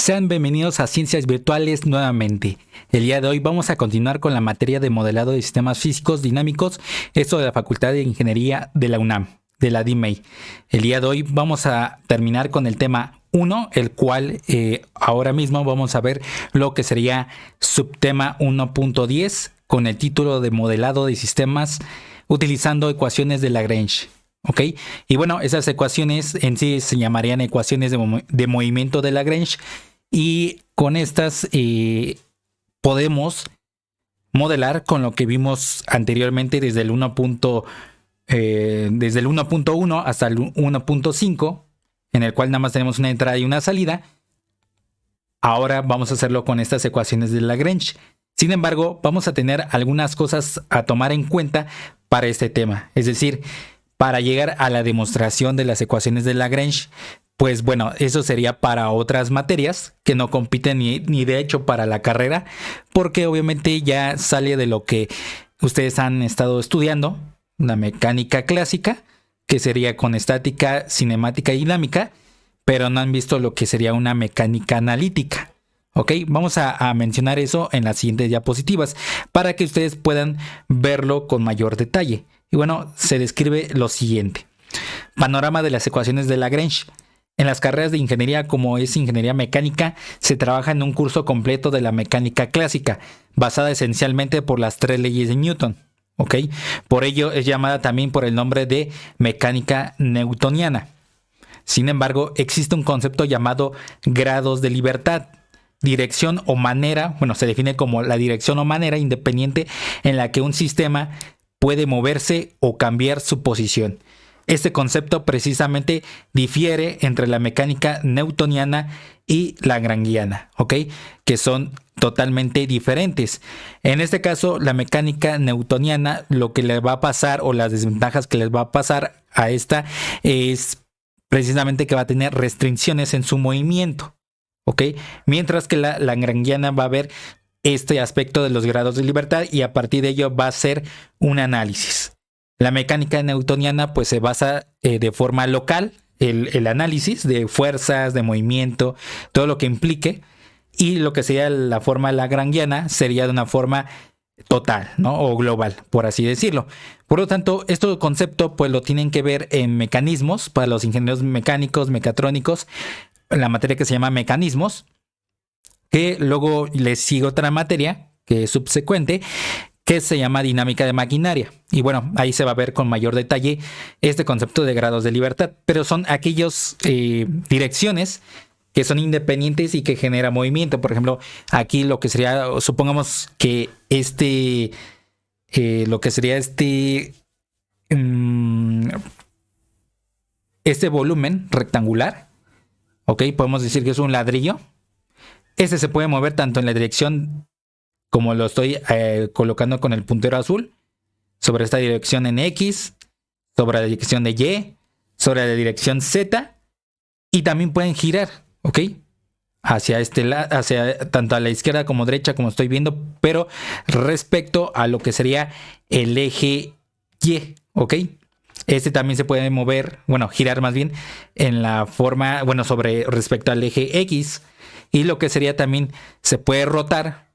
Sean bienvenidos a Ciencias Virtuales nuevamente. El día de hoy vamos a continuar con la materia de modelado de sistemas físicos dinámicos, esto de la Facultad de Ingeniería de la UNAM, de la DIMEI. El día de hoy vamos a terminar con el tema 1, el cual ahora mismo vamos a ver lo que sería subtema 1.10 con el título de modelado de sistemas utilizando ecuaciones de Lagrange. ¿Ok? Y bueno, esas ecuaciones en sí se llamarían ecuaciones de movimiento de Lagrange, y con estas podemos modelar con lo que vimos anteriormente desde el 1.1 hasta el 1.5, en el cual nada más tenemos una entrada y una salida. Ahora vamos a hacerlo con estas ecuaciones de Lagrange. Sin embargo, vamos a tener algunas cosas a tomar en cuenta para este tema. Es decir, para llegar a la demostración de las ecuaciones de Lagrange, pues bueno, eso sería para otras materias que no compiten ni de hecho para la carrera, porque obviamente ya sale de lo que ustedes han estado estudiando, la mecánica clásica, que sería con estática, cinemática y dinámica, pero no han visto lo que sería una mecánica analítica. Ok, vamos a mencionar eso en las siguientes diapositivas para que ustedes puedan verlo con mayor detalle. Y bueno, se describe lo siguiente. Panorama de las ecuaciones de Lagrange. En las carreras de ingeniería, como es ingeniería mecánica, se trabaja en un curso completo de la mecánica clásica, basada esencialmente por las 3 leyes de Newton. ¿Ok? Por ello es llamada también por el nombre de mecánica newtoniana. Sin embargo, existe un concepto llamado grados de libertad, dirección o manera, se define como la dirección o manera independiente en la que un sistema puede moverse o cambiar su posición. Este concepto precisamente difiere entre la mecánica newtoniana y lagrangiana, ¿ok? Que son totalmente diferentes. En este caso, la mecánica newtoniana, lo que le va a pasar o las desventajas que les va a pasar a esta es precisamente que va a tener restricciones en su movimiento, ¿ok? Mientras que la lagrangiana va a ver este aspecto de los grados de libertad y a partir de ello va a ser un análisis. La mecánica newtoniana pues se basa de forma local, el análisis de fuerzas, de movimiento, todo lo que implique, y lo que sería la forma lagrangiana sería de una forma total, ¿no? O global, por así decirlo. Por lo tanto, este concepto pues lo tienen que ver en mecanismos para los ingenieros mecánicos, mecatrónicos, la materia que se llama mecanismos, que luego les sigue otra materia que es subsecuente, que se llama dinámica de maquinaria. Y bueno, ahí se va a ver con mayor detalle este concepto de grados de libertad, pero son aquellas direcciones que son independientes y que generan movimiento. Por ejemplo, aquí lo que sería, supongamos que este volumen rectangular, ok, podemos decir que es un ladrillo. Este se puede mover tanto en la dirección como lo estoy colocando con el puntero azul, sobre esta dirección en X, sobre la dirección de Y, sobre la dirección Z, y también pueden girar, ¿ok? Hacia este lado, hacia tanto a la izquierda como derecha, como estoy viendo, pero respecto a lo que sería el eje Y, ¿ok? Este también se puede mover, girar más bien, en la forma, sobre respecto al eje X, y lo que sería también se puede rotar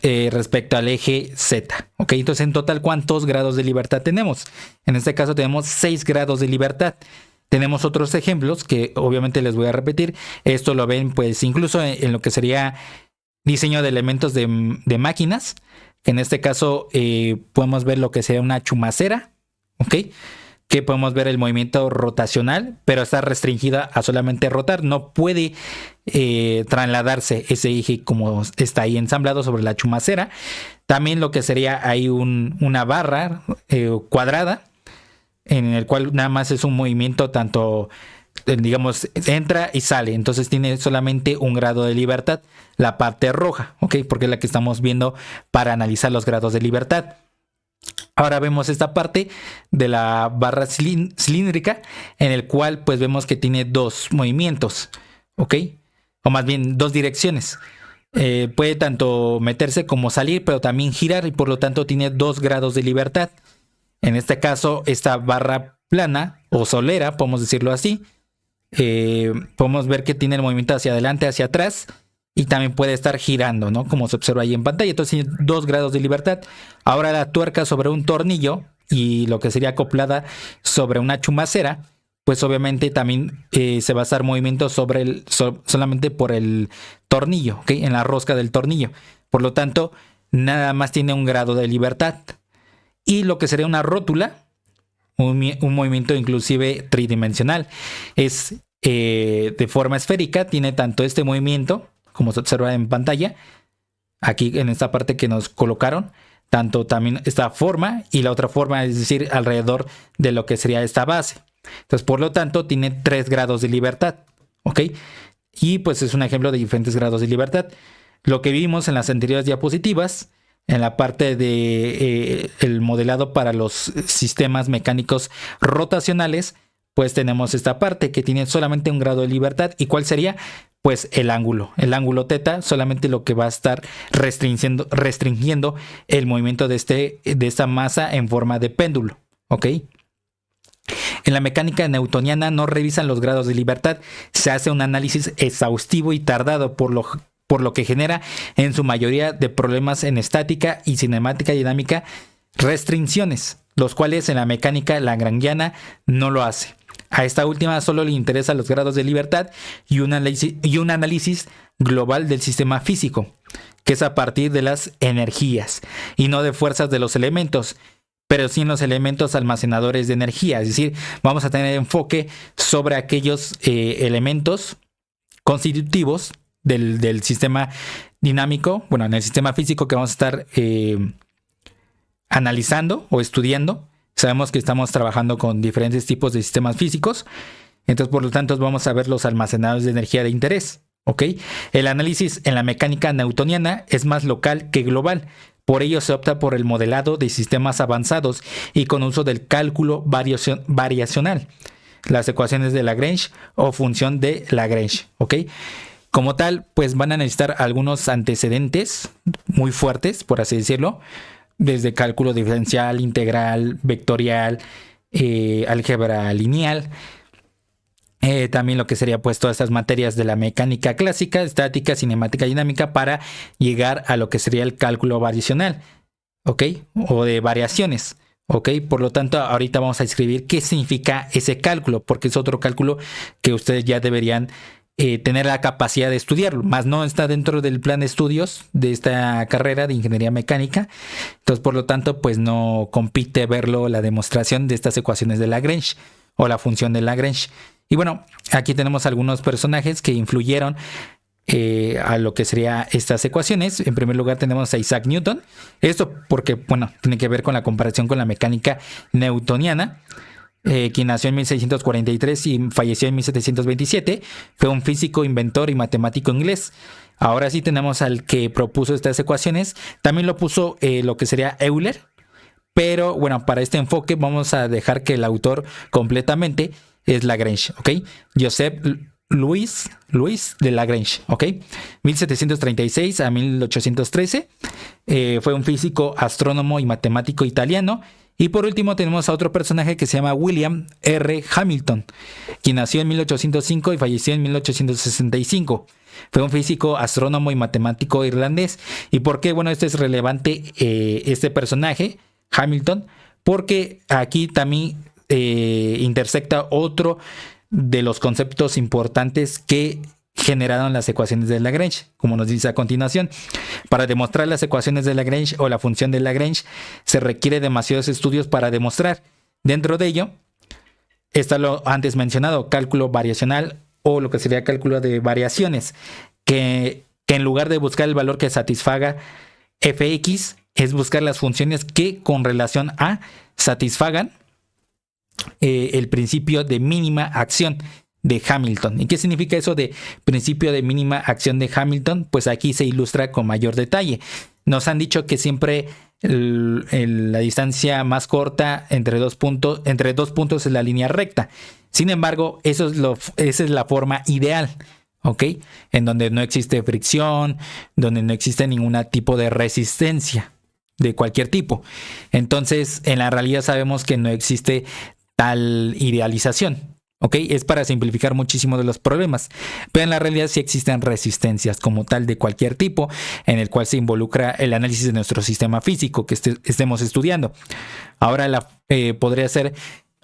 respecto al eje Z. ¿Ok? Entonces, en total, ¿cuántos grados de libertad tenemos? En este caso tenemos 6 grados de libertad. Tenemos otros ejemplos que obviamente les voy a repetir. Esto lo ven pues incluso en lo que sería diseño de elementos de máquinas. En este caso podemos ver lo que sería una chumacera. ¿Ok? Que podemos ver el movimiento rotacional, pero está restringida a solamente rotar. No puede trasladarse ese eje como está ahí ensamblado sobre la chumacera. También lo que sería ahí una barra cuadrada, en el cual nada más es un movimiento tanto, digamos, entra y sale. Entonces tiene solamente un grado de libertad, la parte roja, ¿ok? Porque es la que estamos viendo para analizar los grados de libertad. Ahora vemos esta parte de la barra cilíndrica, en el cual pues vemos que tiene 2 movimientos, ¿ok? O más bien 2 direcciones. Puede tanto meterse como salir, pero también girar, y por lo tanto tiene 2 grados de libertad. En este caso, esta barra plana o solera, podemos decirlo así, podemos ver que tiene el movimiento hacia adelante, hacia atrás, y también puede estar girando, ¿no? Como se observa ahí en pantalla. Entonces tiene 2 grados de libertad. Ahora la tuerca sobre un tornillo y lo que sería acoplada sobre una chumacera, pues obviamente también se va a estar movimiento sobre solamente por el tornillo, ¿ok? En la rosca del tornillo. Por lo tanto, nada más tiene 1 grado de libertad. Y lo que sería una rótula, un movimiento inclusive tridimensional, es de forma esférica, tiene tanto este movimiento, como se observa en pantalla, aquí en esta parte que nos colocaron, tanto también esta forma y la otra forma, es decir, alrededor de lo que sería esta base. Entonces, por lo tanto, tiene 3 grados de libertad, ¿ok? Y pues es un ejemplo de diferentes grados de libertad. Lo que vimos en las anteriores diapositivas, en la parte de el modelado para los sistemas mecánicos rotacionales, pues tenemos esta parte que tiene solamente 1 grado de libertad. ¿Y cuál sería? Pues el ángulo teta, solamente lo que va a estar restringiendo el movimiento de esta masa en forma de péndulo, ¿ok? En la mecánica newtoniana no revisan los grados de libertad, se hace un análisis exhaustivo y tardado, por lo que genera en su mayoría de problemas en estática y cinemática dinámica restricciones, los cuales en la mecánica lagrangiana no lo hace. A esta última solo le interesan los grados de libertad y un análisis global del sistema físico, que es a partir de las energías y no de fuerzas de los elementos, pero sí en los elementos almacenadores de energía. Es decir, vamos a tener enfoque sobre aquellos elementos constitutivos del sistema dinámico, bueno, en el sistema físico que vamos a estar analizando o estudiando. Sabemos que estamos trabajando con diferentes tipos de sistemas físicos, entonces por lo tanto vamos a ver los almacenadores de energía de interés, ¿ok? El análisis en la mecánica newtoniana es más local que global, por ello se opta por el modelado de sistemas avanzados y con uso del cálculo variacional, las ecuaciones de Lagrange o función de Lagrange, ¿ok? Como tal, pues van a necesitar algunos antecedentes muy fuertes, por así decirlo, desde cálculo diferencial, integral, vectorial, álgebra lineal, también lo que sería pues todas estas materias de la mecánica clásica, estática, cinemática, dinámica, para llegar a lo que sería el cálculo variacional, ¿ok? O de variaciones, ¿ok? Por lo tanto, ahorita vamos a escribir qué significa ese cálculo, porque es otro cálculo que ustedes ya deberían tener la capacidad de estudiarlo, más no está dentro del plan de estudios de esta carrera de ingeniería mecánica. Entonces, por lo tanto, pues no compite verlo la demostración de estas ecuaciones de Lagrange o la función de Lagrange. Y bueno, aquí tenemos algunos personajes que influyeron a lo que serían estas ecuaciones. En primer lugar tenemos a Isaac Newton. Esto porque, bueno, tiene que ver con la comparación con la mecánica newtoniana. Quien nació en 1643 y falleció en 1727, fue un físico, inventor y matemático inglés. Ahora sí tenemos al que propuso estas ecuaciones. También lo puso lo que sería Euler, pero bueno, para este enfoque vamos a dejar que el autor completamente es Lagrange, ¿ok? Joseph Louis de Lagrange, ¿ok? 1736 a 1813. Fue un físico, astrónomo y matemático italiano. Y por último tenemos a otro personaje que se llama William R. Hamilton, quien nació en 1805 y falleció en 1865. Fue un físico, astrónomo y matemático irlandés. ¿Y por qué? Bueno, este es relevante, este personaje, Hamilton, porque aquí también intersecta otro de los conceptos importantes que generaron las ecuaciones de Lagrange, como nos dice a continuación. Para demostrar las ecuaciones de Lagrange o la función de Lagrange se requiere demasiados estudios para demostrar. Dentro de ello está lo antes mencionado, cálculo variacional o lo que sería cálculo de variaciones, que en lugar de buscar el valor que satisfaga fx, es buscar las funciones que con relación a satisfagan el principio de mínima acción de Hamilton. ¿Y qué significa eso de principio de mínima acción de Hamilton? Pues aquí se ilustra con mayor detalle. Nos han dicho que siempre la distancia más corta entre dos puntos es la línea recta. Sin embargo, esa es la forma ideal, ¿ok? En donde no existe fricción, donde no existe ningún tipo de resistencia de cualquier tipo. Entonces, en la realidad sabemos que no existe tal idealización, ¿Ok? Es para simplificar muchísimo de los problemas. Pero en la realidad sí existen resistencias como tal de cualquier tipo en el cual se involucra el análisis de nuestro sistema físico que estemos estudiando. Ahora podría ser,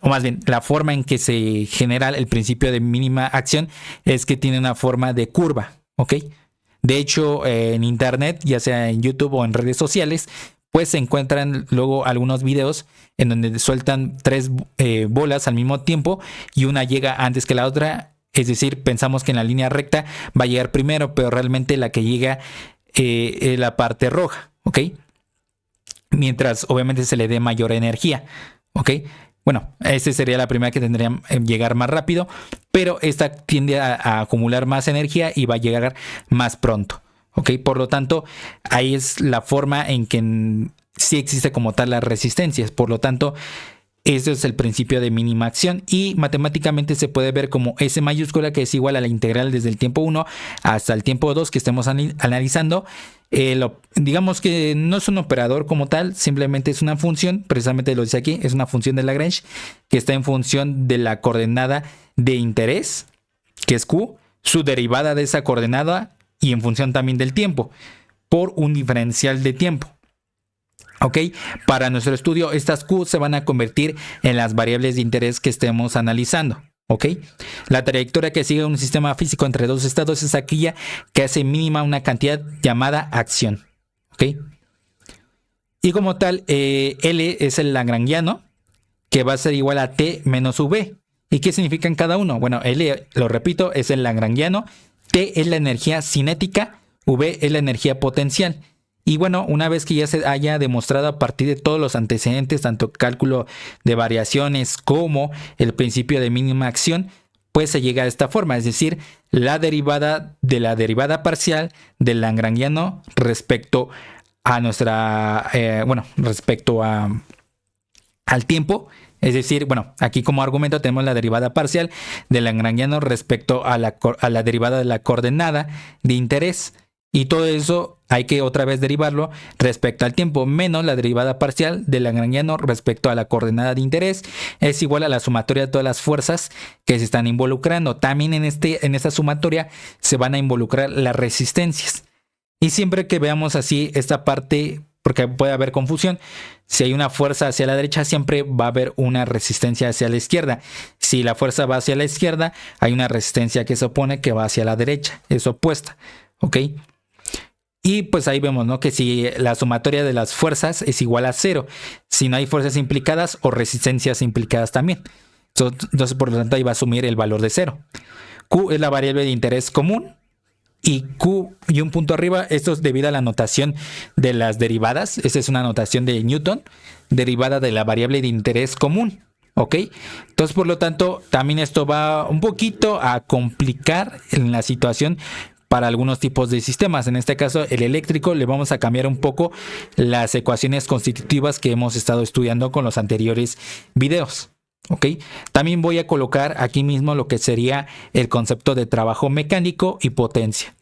o más bien, la forma en que se genera el principio de mínima acción es que tiene una forma de curva. ¿Ok? De hecho, en internet, ya sea en YouTube o en redes sociales, pues se encuentran luego algunos videos en donde sueltan tres bolas al mismo tiempo y una llega antes que la otra. Es decir, pensamos que en la línea recta va a llegar primero, pero realmente la que llega es la parte roja, ¿ok? Mientras obviamente se le dé mayor energía, ¿ok? Bueno, esa sería la primera que tendría que llegar más rápido, pero esta tiende a acumular más energía y va a llegar más pronto. ¿Ok? Por lo tanto, ahí es la forma en que sí existe como tal las resistencias. Por lo tanto, ese es el principio de mínima acción y matemáticamente se puede ver como S mayúscula, que es igual a la integral desde el tiempo 1 hasta el tiempo 2 que estemos analizando. Digamos que no es un operador como tal, simplemente es una función, precisamente lo dice aquí, es una función de Lagrange que está en función de la coordenada de interés, que es Q, su derivada de esa coordenada y en función también del tiempo, por un diferencial de tiempo. ¿Ok? Para nuestro estudio, estas Q se van a convertir en las variables de interés que estemos analizando. ¿Ok? La trayectoria que sigue un sistema físico entre dos estados es aquella que hace mínima una cantidad llamada acción. ¿Ok? Y como tal, L es el lagrangiano, que va a ser igual a T menos V. ¿Y qué significan cada uno? Bueno, L, lo repito, es el lagrangiano, T es la energía cinética, V es la energía potencial. Y bueno, una vez que ya se haya demostrado a partir de todos los antecedentes, tanto cálculo de variaciones como el principio de mínima acción, pues se llega a esta forma, es decir, la derivada de la derivada parcial del lagrangiano respecto a nuestra, respecto al tiempo. Es decir, bueno, aquí como argumento tenemos la derivada parcial del lagrangiano respecto a la derivada de la coordenada de interés. Y todo eso hay que otra vez derivarlo respecto al tiempo, menos la derivada parcial del lagrangiano respecto a la coordenada de interés es igual a la sumatoria de todas las fuerzas que se están involucrando. También en esta sumatoria se van a involucrar las resistencias. Y siempre que veamos así esta parte, porque puede haber confusión, si hay una fuerza hacia la derecha, siempre va a haber una resistencia hacia la izquierda. Si la fuerza va hacia la izquierda, hay una resistencia que se opone que va hacia la derecha, es opuesta. ¿Ok? Y pues ahí vemos, ¿no? Que si la sumatoria de las fuerzas es igual a 0, si no hay fuerzas implicadas o resistencias implicadas también. Entonces, por lo tanto, ahí va a asumir el valor de 0. Q es la variable de interés común. Y Q y un punto arriba, esto es debido a la notación de las derivadas. Esa es una notación de Newton, derivada de la variable de interés común. ¿Ok? Entonces, por lo tanto, también esto va un poquito a complicar en la situación para algunos tipos de sistemas. En este caso, el eléctrico, le vamos a cambiar un poco las ecuaciones constitutivas que hemos estado estudiando con los anteriores videos. ¿Ok? También voy a colocar aquí mismo lo que sería el concepto de trabajo mecánico y potencia.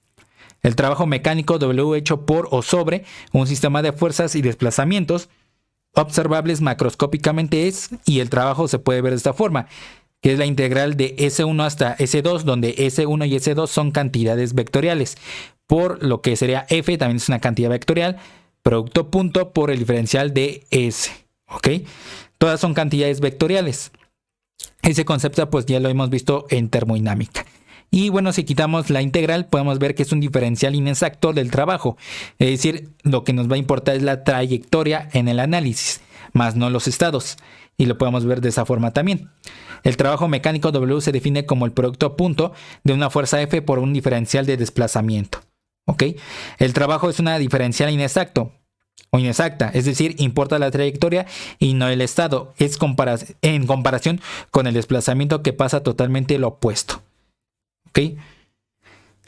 El trabajo mecánico, W hecho por o sobre un sistema de fuerzas y desplazamientos observables macroscópicamente es, y el trabajo se puede ver de esta forma, que es la integral de S1 hasta S2, donde S1 y S2 son cantidades vectoriales, por lo que sería F, también es una cantidad vectorial, producto punto por el diferencial de S. ¿Ok? Todas son cantidades vectoriales. Ese concepto pues ya lo hemos visto en termodinámica. Y bueno, si quitamos la integral, podemos ver que es un diferencial inexacto del trabajo. Es decir, lo que nos va a importar es la trayectoria en el análisis, más no los estados. Y lo podemos ver de esa forma también. El trabajo mecánico W se define como el producto punto de una fuerza F por un diferencial de desplazamiento. ¿Ok? El trabajo es una diferencial inexacto o inexacta, es decir, importa la trayectoria y no el estado. Es en comparación con el desplazamiento que pasa totalmente lo opuesto. ¿Ok?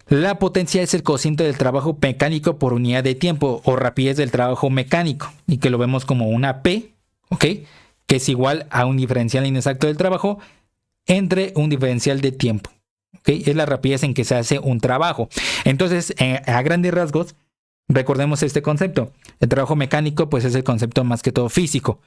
La potencia es el cociente del trabajo mecánico por unidad de tiempo o rapidez del trabajo mecánico y que lo vemos como una P, ¿ok? Que es igual a un diferencial inexacto del trabajo entre un diferencial de tiempo. ¿Okay? Es la rapidez en que se hace un trabajo. Entonces, a grandes rasgos, Recordemos este concepto. El trabajo mecánico pues es el concepto más que todo físico.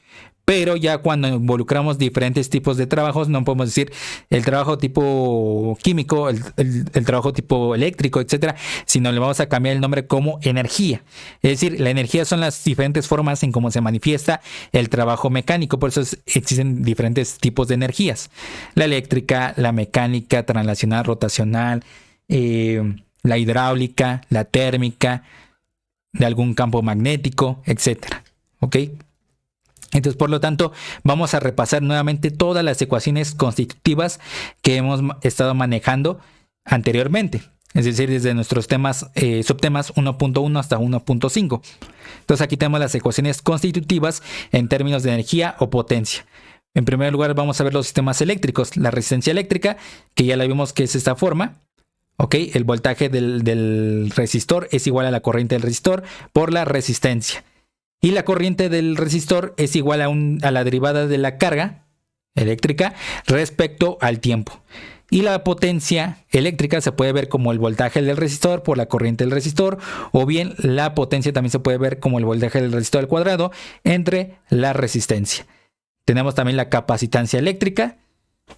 Pero ya cuando involucramos diferentes tipos de trabajos, no podemos decir el trabajo tipo químico, el trabajo tipo eléctrico, etcétera, sino le vamos a cambiar el nombre como energía. Es decir, la energía son las diferentes formas en cómo se manifiesta el trabajo mecánico. Por eso existen diferentes tipos de energías. La eléctrica, la mecánica, translacional, rotacional, la hidráulica, la térmica, de algún campo magnético, etcétera. ¿Ok? Entonces, por lo tanto, vamos a repasar nuevamente todas las ecuaciones constitutivas que hemos estado manejando anteriormente. Es decir, desde nuestros temas, subtemas 1.1 hasta 1.5. Entonces, aquí tenemos las ecuaciones constitutivas en términos de energía o potencia. En primer lugar, vamos a ver los sistemas eléctricos. La resistencia eléctrica, que ya la vimos que es esta forma. ¿Ok? El voltaje del resistor es igual a la corriente del resistor por la resistencia. Y la corriente del resistor es igual a la derivada de la carga eléctrica respecto al tiempo. Y la potencia eléctrica se puede ver como el voltaje del resistor por la corriente del resistor, o bien la potencia también se puede ver como el voltaje del resistor al cuadrado entre la resistencia. Tenemos también la capacitancia eléctrica.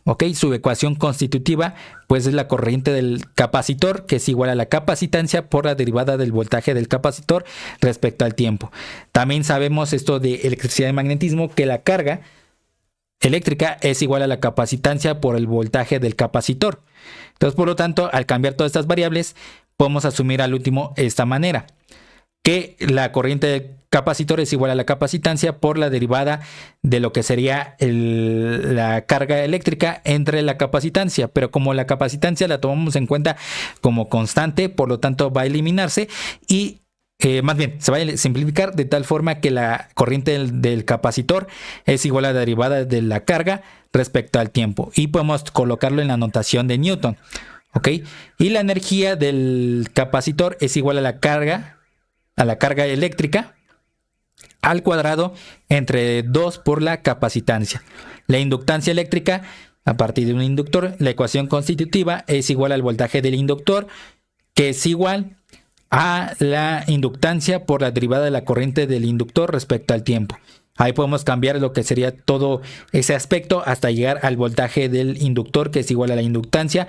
Ok, su ecuación constitutiva pues es la corriente del capacitor, que es igual a la capacitancia por la derivada del voltaje del capacitor respecto al tiempo. También sabemos esto de electricidad y magnetismo, que la carga eléctrica es igual a la capacitancia por el voltaje del capacitor. Entonces, por lo tanto, al cambiar todas estas variables, podemos asumir al último esta manera, que la corriente del capacitor es igual a la capacitancia por la derivada de lo que sería la carga eléctrica entre la capacitancia. Pero como la capacitancia la tomamos en cuenta como constante, por lo tanto va a eliminarse y más bien se va a simplificar de tal forma que la corriente del capacitor es igual a la derivada de la carga respecto al tiempo. Y podemos colocarlo en la notación de Newton. ¿Ok? Y la energía del capacitor es igual a la carga eléctrica al cuadrado entre 2 por la capacitancia. La inductancia eléctrica, a partir de un inductor, la ecuación constitutiva es igual al voltaje del inductor, que es igual a la inductancia por la derivada de la corriente del inductor respecto al tiempo. Ahí podemos cambiar lo que sería todo ese aspecto hasta llegar al voltaje del inductor, que es igual a la inductancia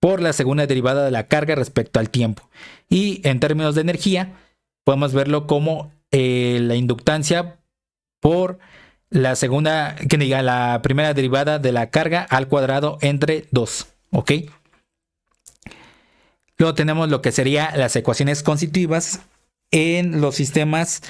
por la segunda derivada de la carga respecto al tiempo. Y en términos de energía, podemos verlo como la inductancia por la primera derivada de la carga al cuadrado entre 2. ¿Ok? Luego tenemos lo que serían las ecuaciones constitutivas en los sistemas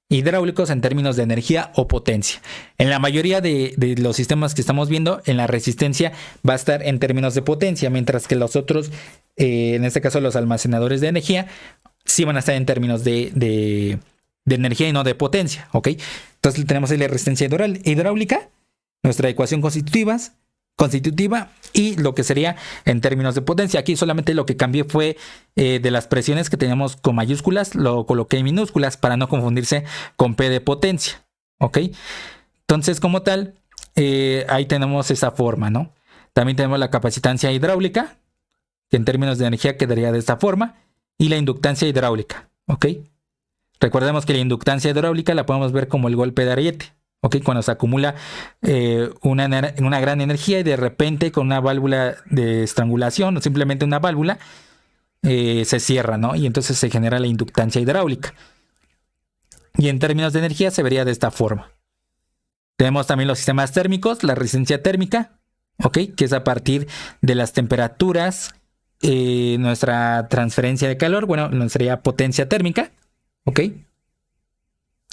hidráulicos en términos de energía o potencia. En la mayoría de los sistemas que estamos viendo, en la resistencia va a estar en términos de potencia, mientras que los otros, en este caso los almacenadores de energía, sí van a estar en términos de energía y no de potencia, ¿ok? Entonces tenemos ahí la resistencia hidráulica, nuestra ecuación constitutiva y lo que sería en términos de potencia. Aquí solamente lo que cambié fue de las presiones que teníamos con mayúsculas, lo coloqué en minúsculas para no confundirse con P de potencia, ¿ok? Entonces, como tal, ahí tenemos esa forma, ¿no? También tenemos la capacitancia hidráulica, que en términos de energía quedaría de esta forma, y la inductancia hidráulica, ¿ok? Recordemos que la inductancia hidráulica la podemos ver como el golpe de ariete, ¿ok? Cuando se acumula una gran energía y de repente con una válvula de estrangulación o simplemente una válvula se cierra, ¿no? Y entonces se genera la inductancia hidráulica. Y en términos de energía se vería de esta forma. Tenemos también los sistemas térmicos, la resistencia térmica, ¿ok? Que es a partir de las temperaturas, nuestra transferencia de calor, bueno, sería potencia térmica, ¿ok?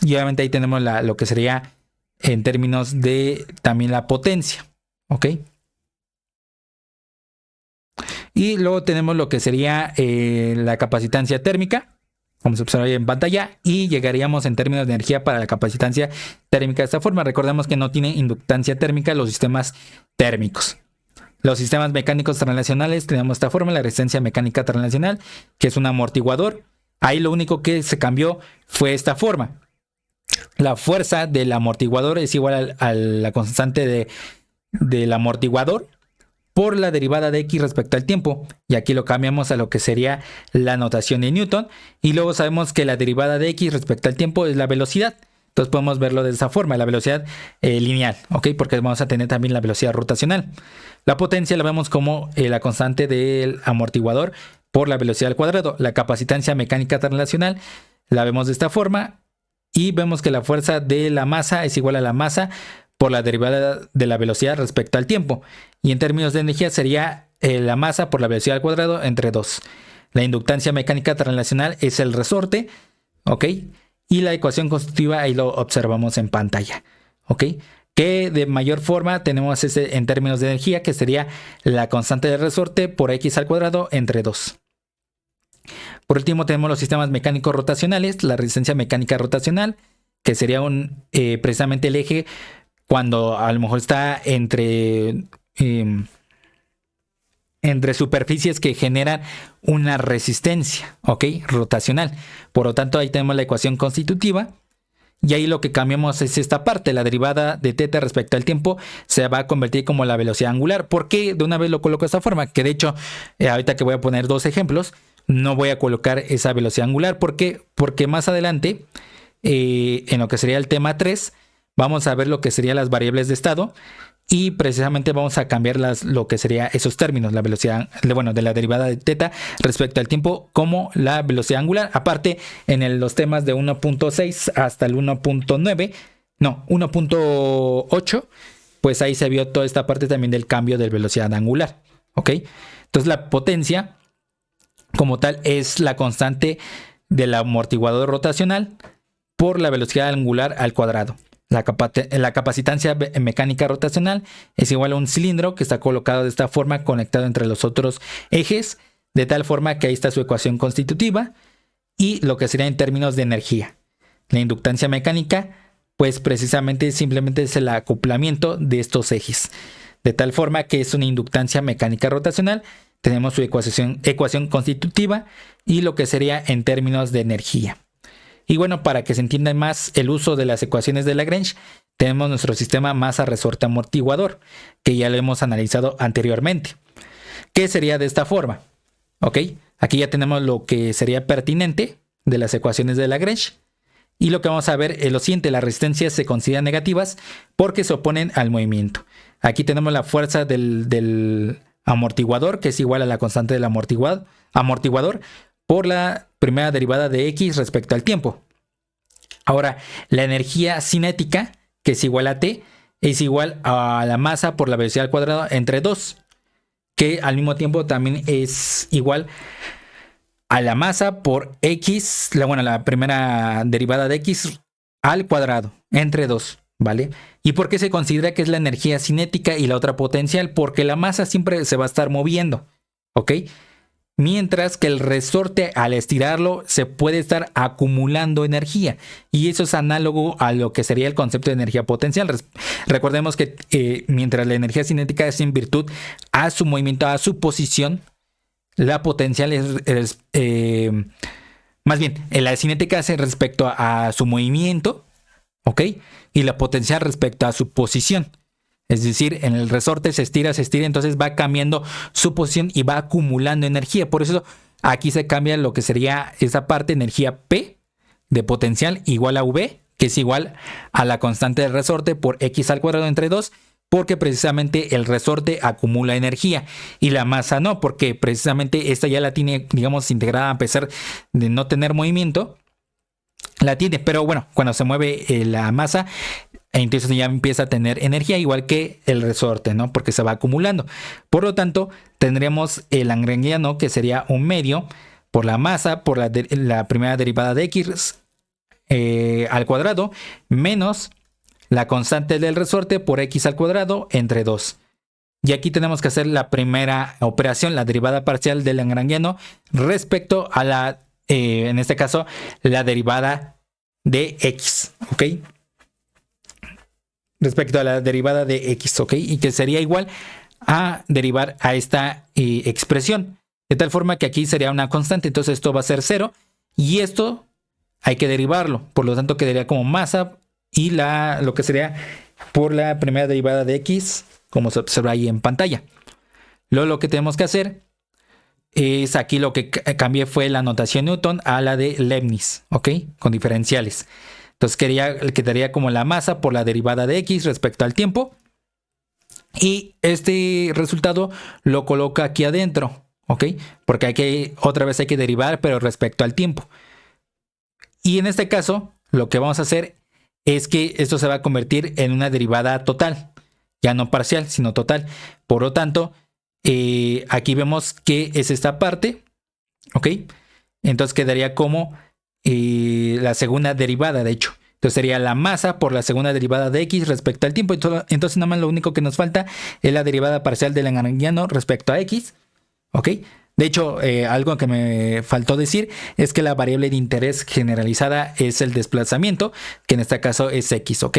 Y obviamente ahí tenemos lo que sería en términos de también la potencia, ¿ok? Y luego tenemos lo que sería la capacitancia térmica, como se observa ahí en pantalla, y llegaríamos en términos de energía para la capacitancia térmica de esta forma. Recordemos que no tienen inductancia térmica los sistemas térmicos. Los sistemas mecánicos translacionales tenemos esta forma, la resistencia mecánica translacional, que es un amortiguador. Ahí lo único que se cambió fue esta forma. La fuerza del amortiguador es igual a la constante del amortiguador por la derivada de x respecto al tiempo. Y aquí lo cambiamos a lo que sería la notación de Newton. Y luego sabemos que la derivada de x respecto al tiempo es la velocidad. Entonces podemos verlo de esa forma, la velocidad lineal, ¿ok? Porque vamos a tener también la velocidad rotacional. La potencia la vemos como la constante del amortiguador por la velocidad al cuadrado. La capacitancia mecánica translacional la vemos de esta forma. Y vemos que la fuerza de la masa es igual a la masa por la derivada de la velocidad respecto al tiempo. Y en términos de energía sería la masa por la velocidad al cuadrado entre 2. La inductancia mecánica translacional es el resorte, ¿ok? Y la ecuación constitutiva ahí lo observamos en pantalla, ¿ok? Que de mayor forma tenemos en términos de energía, que sería la constante del resorte por x al cuadrado entre 2. Por último tenemos los sistemas mecánicos rotacionales, la resistencia mecánica rotacional, que sería precisamente el eje cuando a lo mejor está entre superficies que generan una resistencia, ¿ok? Rotacional. Por lo tanto, ahí tenemos la ecuación constitutiva. Y ahí lo que cambiamos es esta parte, la derivada de θ respecto al tiempo se va a convertir como la velocidad angular. ¿Por qué de una vez lo coloco de esta forma? Que de hecho, ahorita que voy a poner dos ejemplos, no voy a colocar esa velocidad angular. ¿Por qué? Porque más adelante, en lo que sería el tema 3, vamos a ver lo que serían las variables de estado y precisamente vamos a cambiar lo que sería esos términos, la velocidad, de la derivada de θ respecto al tiempo como la velocidad angular. Aparte, en los temas de 1.6 hasta el 1.8, pues ahí se vio toda esta parte también del cambio de velocidad angular, ¿ok? Entonces la potencia como tal es la constante del amortiguador rotacional por la velocidad angular al cuadrado. La capacitancia mecánica rotacional es igual a un cilindro que está colocado de esta forma, conectado entre los otros ejes, de tal forma que ahí está su ecuación constitutiva y lo que sería en términos de energía. La inductancia mecánica, pues precisamente simplemente es el acoplamiento de estos ejes, de tal forma que es una inductancia mecánica rotacional. Tenemos su ecuación constitutiva y lo que sería en términos de energía. Y bueno, para que se entienda más el uso de las ecuaciones de Lagrange, tenemos nuestro sistema masa-resorte amortiguador, que ya lo hemos analizado anteriormente. ¿Qué sería de esta forma? ¿Ok? Aquí ya tenemos lo que sería pertinente de las ecuaciones de Lagrange. Y lo que vamos a ver es lo siguiente: las resistencias se consideran negativas porque se oponen al movimiento. Aquí tenemos la fuerza del amortiguador, que es igual a la constante del amortiguador por la primera derivada de x respecto al tiempo. Ahora, la energía cinética, que es igual a T, es igual a la masa por la velocidad al cuadrado entre 2, que al mismo tiempo también es igual a la masa por x, la primera derivada de x al cuadrado entre 2, ¿vale? ¿Y por qué se considera que es la energía cinética y la otra potencial? Porque la masa siempre se va a estar moviendo, ¿ok? Mientras que el resorte, al estirarlo, se puede estar acumulando energía. Y eso es análogo a lo que sería el concepto de energía potencial. Recordemos que mientras la energía cinética es en virtud a su movimiento, a su posición, la potencial más bien, la cinética es respecto a su movimiento, ¿ok? Y la potencial respecto a su posición. Es decir, en el resorte se estira, entonces va cambiando su posición y va acumulando energía. Por eso aquí se cambia lo que sería esa parte, energía P de potencial igual a V, que es igual a la constante del resorte por x al cuadrado entre 2, porque precisamente el resorte acumula energía y la masa no, porque precisamente esta ya la tiene, digamos, integrada a pesar de no tener movimiento. La tiene, pero bueno, cuando se mueve la masa, entonces ya empieza a tener energía igual que el resorte, ¿no? Porque se va acumulando. Por lo tanto, tendremos el lagrangiano, que sería un medio por la masa, por la primera derivada de x al cuadrado, menos la constante del resorte por x al cuadrado entre 2. Y aquí tenemos que hacer la primera operación, la derivada parcial del lagrangiano respecto a en este caso, la derivada de x, ¿ok? Respecto a la derivada de x, ¿ok? Y que sería igual a derivar a esta expresión. De tal forma que aquí sería una constante, entonces esto va a ser 0. Y esto hay que derivarlo. Por lo tanto, quedaría como masa y lo que sería por la primera derivada de x, como se observa ahí en pantalla. Luego lo que tenemos que hacer es aquí lo que cambié fue la notación Newton a la de Leibniz, ¿ok? Con diferenciales. Entonces quedaría como la masa por la derivada de x respecto al tiempo. Y este resultado lo coloca aquí adentro, ¿ok? Porque otra vez hay que derivar, pero respecto al tiempo. Y en este caso, lo que vamos a hacer es que esto se va a convertir en una derivada total. Ya no parcial, sino total. Por lo tanto, aquí vemos que es esta parte, ¿ok? Entonces quedaría como la segunda derivada, de hecho. Entonces sería la masa por la segunda derivada de x respecto al tiempo. Entonces nada más lo único que nos falta es la derivada parcial del lagrangiano respecto a x, ¿ok? De hecho, algo que me faltó decir es que la variable de interés generalizada es el desplazamiento, que en este caso es x, ¿ok?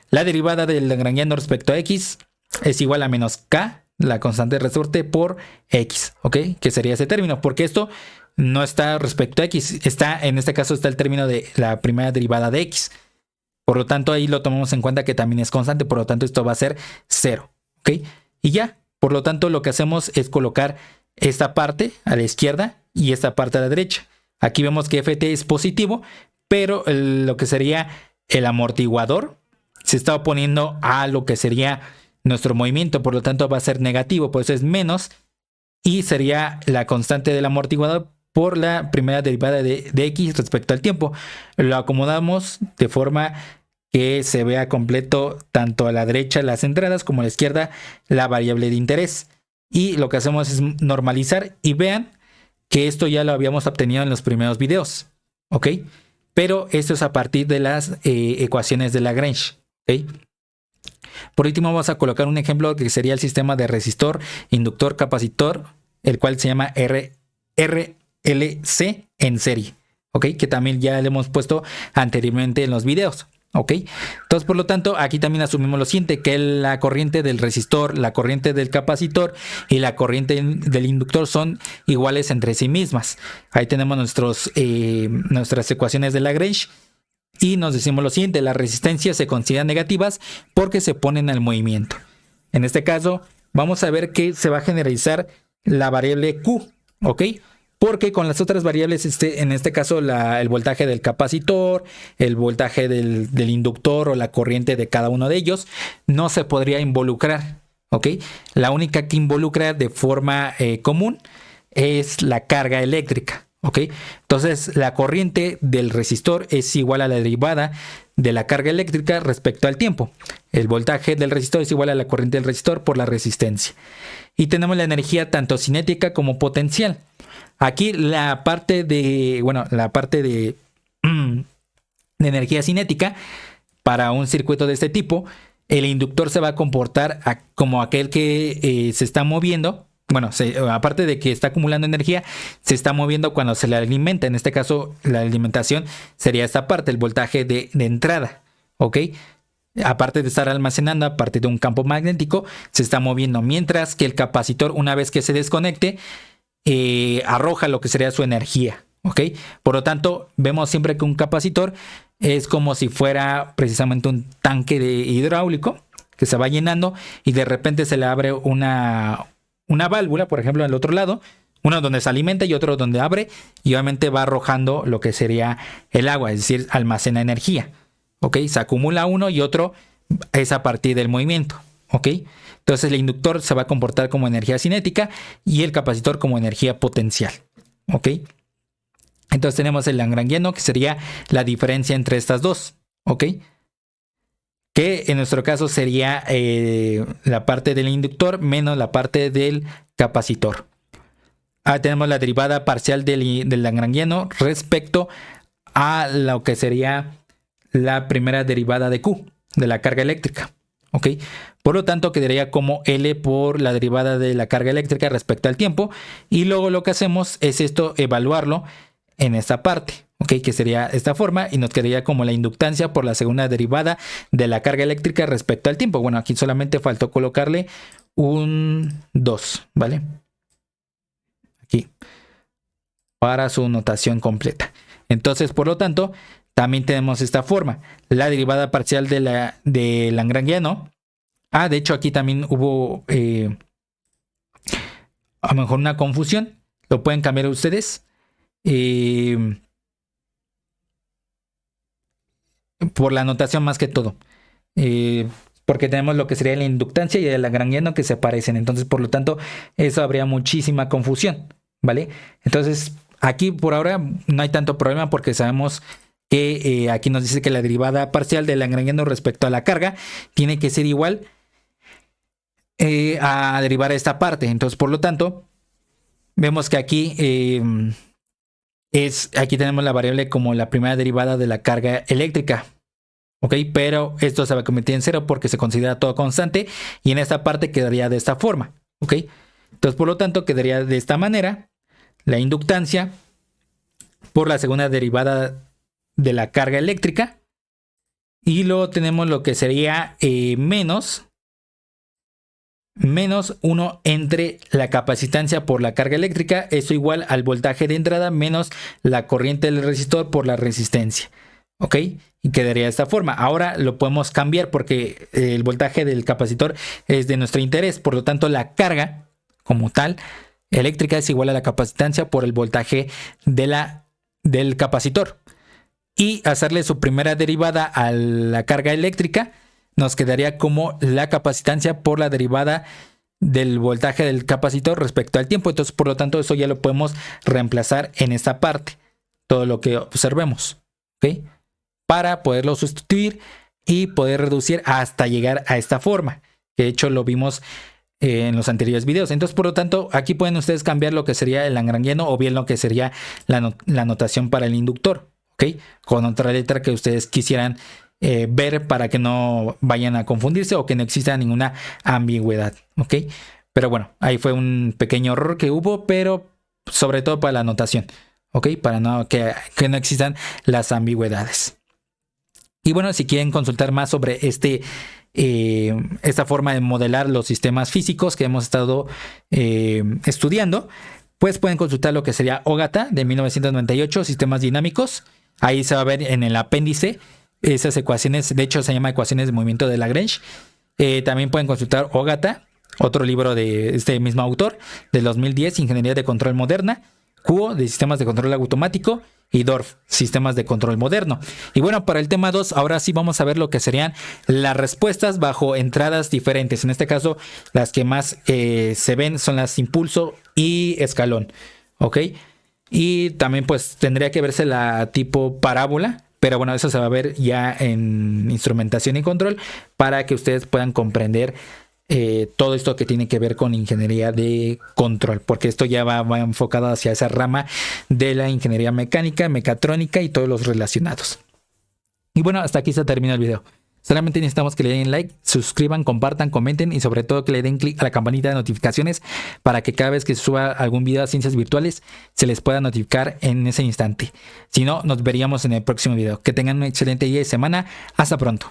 La derivada del lagrangiano respecto a x es igual a menos k, la constante de resorte, por x, ¿ok? Que sería ese término, porque esto no está respecto a x, en este caso está el término de la primera derivada de x. Por lo tanto, ahí lo tomamos en cuenta que también es constante, por lo tanto esto va a ser 0, ¿ok? Y ya, por lo tanto lo que hacemos es colocar esta parte a la izquierda y esta parte a la derecha. Aquí vemos que ft es positivo, pero lo que sería el amortiguador se está oponiendo a lo que sería nuestro movimiento, por lo tanto va a ser negativo, por eso es menos, y sería la constante del amortiguador por la primera derivada de x respecto al tiempo. Lo acomodamos de forma que se vea completo tanto a la derecha las entradas como a la izquierda la variable de interés. Y lo que hacemos es normalizar y vean que esto ya lo habíamos obtenido en los primeros videos, ¿ok? Pero esto es a partir de las ecuaciones de Lagrange, ¿ok? Por último vamos a colocar un ejemplo que sería el sistema de resistor, inductor, capacitor, el cual se llama RLC en serie, ¿ok? Que también ya le hemos puesto anteriormente en los videos, ¿ok? Entonces, por lo tanto, aquí también asumimos lo siguiente, que la corriente del resistor, la corriente del capacitor y la corriente del inductor son iguales entre sí mismas. Ahí tenemos nuestras ecuaciones de Lagrange. Y nos decimos lo siguiente, las resistencias se consideran negativas porque se ponen al movimiento. En este caso, vamos a ver que se va a generalizar la variable Q, ¿ok? Porque con las otras variables, en este caso el voltaje del capacitor, el voltaje del inductor o la corriente de cada uno de ellos, no se podría involucrar, ¿ok? La única que involucra de forma común es la carga eléctrica. ¿Ok? Entonces la corriente del resistor es igual a la derivada de la carga eléctrica respecto al tiempo. El voltaje del resistor es igual a la corriente del resistor por la resistencia. Y tenemos la energía tanto cinética como potencial. Aquí la parte de energía cinética para un circuito de este tipo, el inductor se va a comportar como aquel que se está moviendo. Bueno, aparte de que está acumulando energía, se está moviendo cuando se le alimenta. En este caso, la alimentación sería esta parte, el voltaje de entrada, ¿ok? Aparte de estar almacenando a partir de un campo magnético, se está moviendo. Mientras que el capacitor, una vez que se desconecte, arroja lo que sería su energía, ¿ok? Por lo tanto, vemos siempre que un capacitor es como si fuera precisamente un tanque hidráulico que se va llenando y de repente se le abre una válvula, por ejemplo, al otro lado, uno donde se alimenta y otro donde abre, y obviamente va arrojando lo que sería el agua, es decir, almacena energía, ¿ok? Se acumula uno y otro es a partir del movimiento, ¿ok? Entonces el inductor se va a comportar como energía cinética y el capacitor como energía potencial, ¿ok? Entonces tenemos el lagrangiano, que sería la diferencia entre estas dos, ¿ok? Que en nuestro caso sería la parte del inductor menos la parte del capacitor. Tenemos la derivada parcial del lagrangiano respecto a lo que sería la primera derivada de Q, de la carga eléctrica, ¿ok? Por lo tanto, quedaría como L por la derivada de la carga eléctrica respecto al tiempo, y luego lo que hacemos es evaluarlo en esta parte, ¿ok? Que sería esta forma, y nos quedaría como la inductancia por la segunda derivada de la carga eléctrica respecto al tiempo. Bueno, aquí solamente faltó colocarle un 2, ¿vale? Aquí, para su notación completa. Entonces, por lo tanto, también tenemos esta forma, la derivada parcial de lagrangiano. De hecho, aquí también hubo a lo mejor una confusión. Lo pueden cambiar ustedes. Por la notación más que todo. Porque tenemos lo que sería la inductancia y el lagrangiano que se parecen. Entonces, por lo tanto, eso habría muchísima confusión, ¿vale? Entonces, aquí por ahora no hay tanto problema porque sabemos que aquí nos dice que la derivada parcial del lagrangiano respecto a la carga tiene que ser igual a derivar esta parte. Entonces, por lo tanto, vemos que aquí aquí tenemos la variable como la primera derivada de la carga eléctrica. Ok, pero esto se va a convertir en cero porque se considera todo constante y en esta parte quedaría de esta forma. Ok, entonces por lo tanto quedaría de esta manera la inductancia por la segunda derivada de la carga eléctrica y luego tenemos lo que sería menos 1 entre la capacitancia por la carga eléctrica, eso igual al voltaje de entrada menos la corriente del resistor por la resistencia. Ok, y quedaría de esta forma. Ahora lo podemos cambiar porque el voltaje del capacitor es de nuestro interés, por lo tanto la carga como tal eléctrica es igual a la capacitancia por el voltaje del capacitor. Y hacerle su primera derivada a la carga eléctrica nos quedaría como la capacitancia por la derivada del voltaje del capacitor respecto al tiempo. Entonces, por lo tanto, eso ya lo podemos reemplazar en esta parte, todo lo que observemos, ¿ok? Para poderlo sustituir y poder reducir hasta llegar a esta forma, que de hecho lo vimos en los anteriores videos. Entonces, por lo tanto, aquí pueden ustedes cambiar lo que sería el lagrangiano o bien lo que sería la notación para el inductor, ¿ok? Con otra letra que ustedes quisieran ver para que no vayan a confundirse o que no exista ninguna ambigüedad, ¿ok? Pero bueno, ahí fue un pequeño error que hubo, pero sobre todo para la notación, ¿ok? Para que no existan las ambigüedades. Y bueno, si quieren consultar más sobre esta forma de modelar los sistemas físicos que hemos estado estudiando, pues pueden consultar lo que sería OGATA de 1998, sistemas dinámicos. Ahí se va a ver en el apéndice esas ecuaciones, de hecho se llama ecuaciones de movimiento de Lagrange. También pueden consultar OGATA, otro libro de este mismo autor, del 2010, Ingeniería de Control Moderna, QO, de Sistemas de Control Automático, y DORF, Sistemas de Control Moderno. Y bueno, para el tema 2, ahora sí vamos a ver lo que serían las respuestas bajo entradas diferentes. En este caso, las que más se ven son las impulso y escalón, ¿ok? Y también pues tendría que verse la tipo parábola, pero bueno, eso se va a ver ya en instrumentación y control para que ustedes puedan comprender todo esto que tiene que ver con ingeniería de control, porque esto ya va enfocado hacia esa rama de la ingeniería mecánica, mecatrónica y todos los relacionados. Y bueno, hasta aquí se termina el video. Solamente necesitamos que le den like, suscriban, compartan, comenten y sobre todo que le den clic a la campanita de notificaciones para que cada vez que suba algún video de ciencias virtuales se les pueda notificar en ese instante. Si no, nos veríamos en el próximo video. Que tengan un excelente día y semana. Hasta pronto.